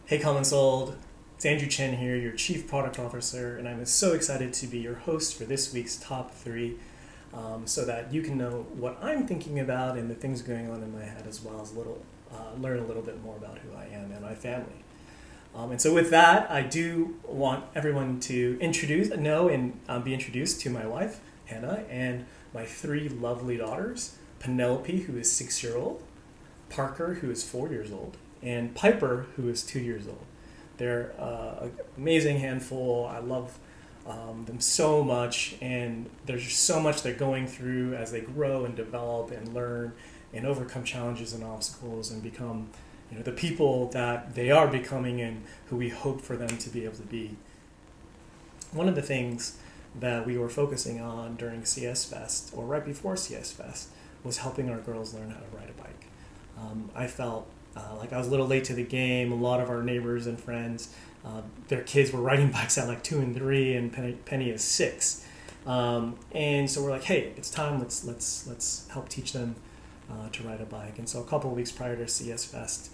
Hey, Common Sold. It's Andrew Chen here, your Chief Product Officer, and I'm so excited to be your host for this week's Top 3 so that you can know what I'm thinking about and the things going on in my head, as well as learn a little bit more about who I am and my family. And so with that, I do want everyone to be introduced to my wife, Hannah, and my 3 lovely daughters, Penelope, who is 6-year-old, Parker, who is 4 years old, and Piper, who is 2 years old. They're an amazing handful. I love them so much, and there's just so much they're going through as they grow and develop and learn and overcome challenges and obstacles and become the people that they are becoming and who we hope for them to be able to be. One of the things that we were focusing on during CS Fest, or right before CS Fest, was helping our girls learn how to ride a bike. I felt like I was a little late to the game. A lot of our neighbors and friends, their kids were riding bikes at like 2 and 3, and Penny is 6. And so we're like, hey, it's time. Let's help teach them to ride a bike. And so a couple of weeks prior to CS Fest,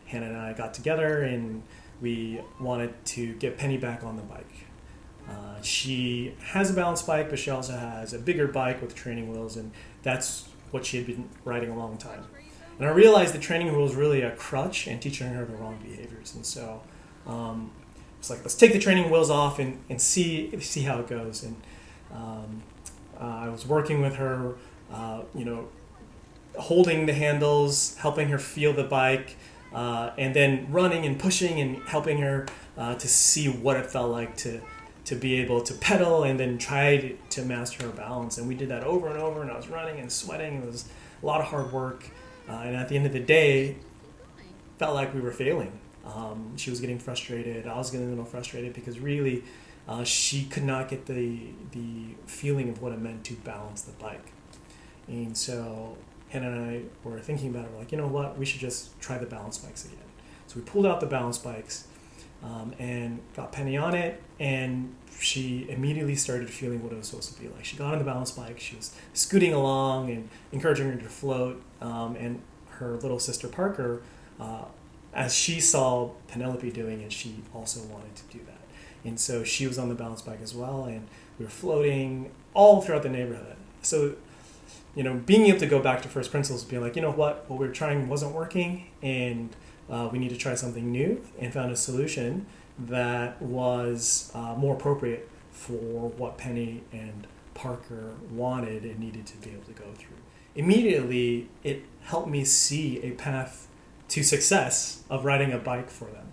Hannah and I got together and we wanted to get Penny back on the bike. She has a balance bike, but she also has a bigger bike with training wheels, and that's what she had been riding a long time. And I realized the training wheel was really a crutch and teaching her the wrong behaviors. And so it's like, let's take the training wheels off and see how it goes. And I was working with her, holding the handles, helping her feel the bike, and then running and pushing and helping her to see what it felt like to be able to pedal and then try to master her balance. And we did that over and over, and I was running and sweating. It was a lot of hard work. And at the end of the day, felt like we were failing. She was getting frustrated. I was getting a little frustrated because really she could not get the feeling of what it meant to balance the bike. And so Hannah and I were thinking about it. We're like, you know what? We should just try the balance bikes again. So we pulled out the balance bikes and got Penny on it, and she immediately started feeling what it was supposed to be like. She got on the balance bike, she was scooting along and encouraging her to float, and her little sister Parker, as she saw Penelope doing it, she also wanted to do that. And so she was on the balance bike as well, and we were floating all throughout the neighborhood. So, being able to go back to first principles, being like, what we were trying wasn't working, and we need to try something new, and found a solution that was more appropriate for what Penny and Parker wanted and needed to be able to go through. Immediately, it helped me see a path to success of riding a bike for them.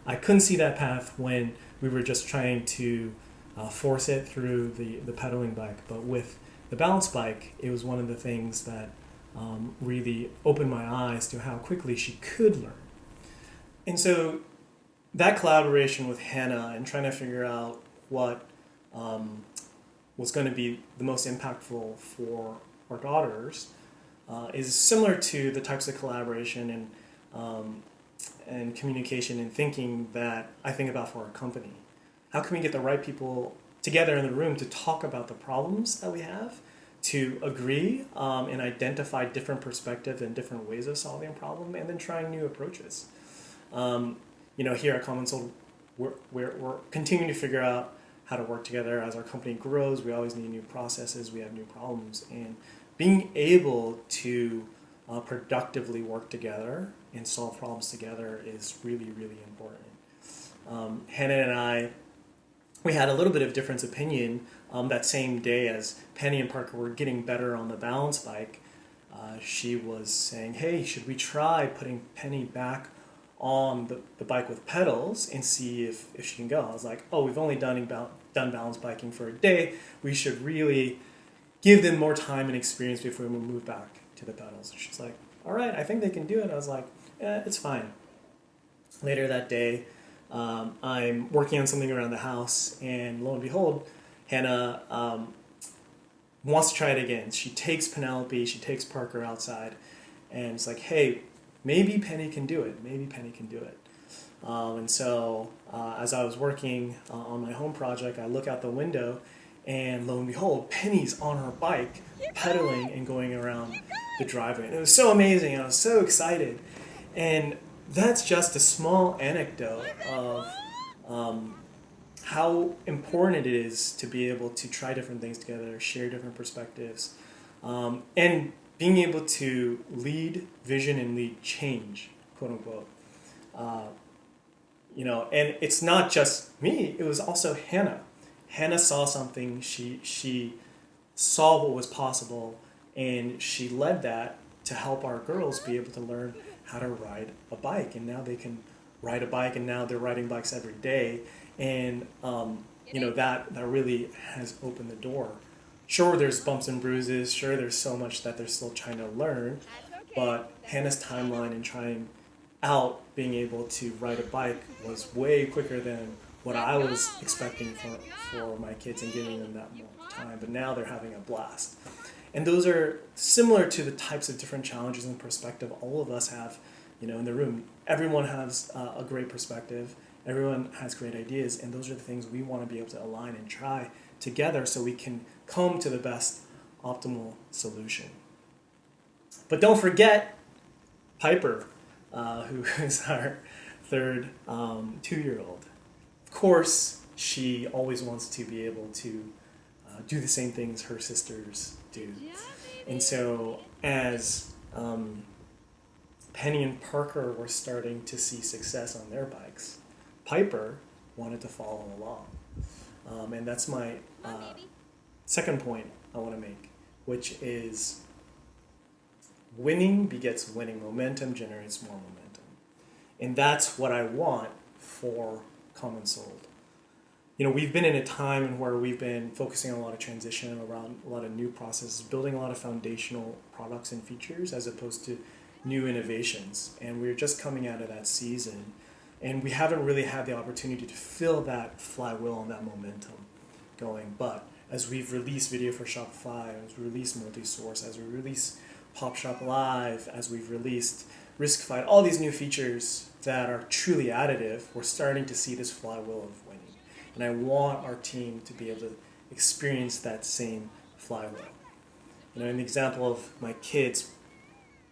I couldn't see that path when we were just trying to force it through the pedaling bike, but with the balance bike, it was one of the things that really opened my eyes to how quickly she could learn. And so that collaboration with Hannah and trying to figure out what was going to be the most impactful for our daughters is similar to the types of collaboration and communication and thinking that I think about for our company. How can we get the right people together in the room to talk about the problems that we have, to agree and identify different perspectives and different ways of solving a problem, and then trying new approaches. Here at Common Soul, we're continuing to figure out how to work together. As our company grows, we always need new processes, we have new problems, and being able to productively work together and solve problems together is really, really important. Hannah and I, we had a little bit of difference opinion that same day as Penny and Parker were getting better on the balance bike. She was saying, hey, should we try putting Penny back on the bike with pedals and see if she can go? I was like, we've only done balance biking for a day. We should really give them more time and experience before we move back to the pedals. And she's like, all right, I think they can do it. I was like, it's fine. Later that day, I'm working on something around the house, and lo and behold, Hannah wants to try it again. She takes Penelope, she takes Parker outside, and it's like, hey, maybe Penny can do it. And so as I was working on my home project, I look out the window, and lo and behold, Penny's on her bike, pedaling and going around the driveway. And it was so amazing. I was so excited. And that's just a small anecdote of how important it is to be able to try different things together, share different perspectives, and being able to lead vision and lead change, quote unquote. Uh, and it's not just me, it was also Hannah. Hannah saw something, she saw what was possible, and she led that to help our girls be able to learn how to ride a bike. And now they can ride a bike, and now they're riding bikes every day. And that really has opened the door. Sure, there's bumps and bruises. Sure, there's so much that they're still trying to learn. But Hannah's timeline in trying out being able to ride a bike was way quicker than what I was expecting for my kids and giving them that more time. But now they're having a blast. And those are similar to the types of different challenges and perspective all of us have, in the room. Everyone has a great perspective. Everyone has great ideas. And those are the things we want to be able to align and try together so we can come to the best optimal solution. But don't forget Piper, who is our third 2-year-old. Of course, she always wants to be able to do the same things her sisters do. And so as Penny and Parker were starting to see success on their bikes, Piper wanted to follow along. And that's my second point I want to make, which is winning begets winning. Momentum generates more momentum. And that's what I want for Common Sold. We've been in a time where we've been focusing on a lot of transition around a lot of new processes, building a lot of foundational products and features as opposed to new innovations. And we're just coming out of that season. And we haven't really had the opportunity to fill that flywheel and that momentum going. But as we've released Video for Shopify, as we release multi-source, as we release Pop Shop Live, as we've released Riskified, all these new features that are truly additive, we're starting to see this flywheel of winning. And I want our team to be able to experience that same flywheel. An example of my kids,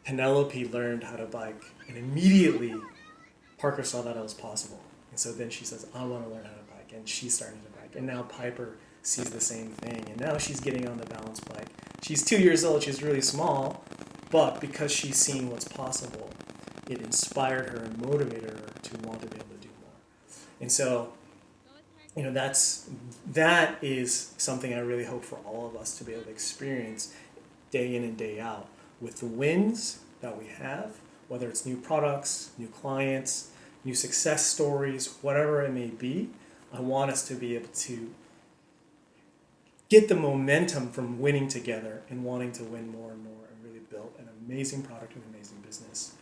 Penelope learned how to bike, and immediately Parker saw that it was possible. And so then she says, I want to learn how to bike. And she started to bike. And now Piper sees the same thing. And now she's getting on the balance bike. She's 2 years old. She's really small. But because she's seen what's possible, it inspired her and motivated her to want to be able to do more. And so, that is something I really hope for all of us to be able to experience day in and day out with the wins that we have, whether it's new products, new clients, new success stories, whatever it may be. I want us to be able to get the momentum from winning together and wanting to win more and more and really build an amazing product and amazing business.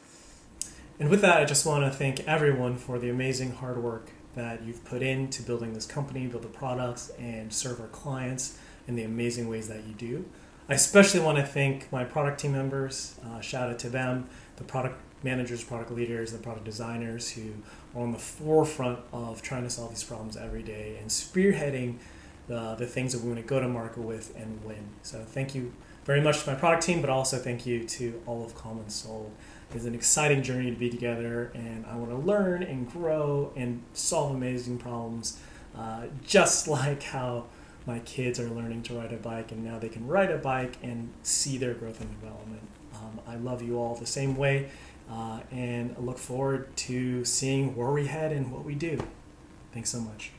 And with that, I just want to thank everyone for the amazing hard work that you've put into building this company, build the products, and serve our clients in the amazing ways that you do. I especially want to thank my product team members. Shout out to them, the product managers, product leaders, the product designers who are on the forefront of trying to solve these problems every day and spearheading the things that we want to go to market with and win. So thank you very much to my product team, but also thank you to all of Common Soul. It's an exciting journey to be together, and I want to learn and grow and solve amazing problems, just like how my kids are learning to ride a bike, and now they can ride a bike and see their growth and development. I love you all the same way, and I look forward to seeing where we head and what we do. Thanks so much.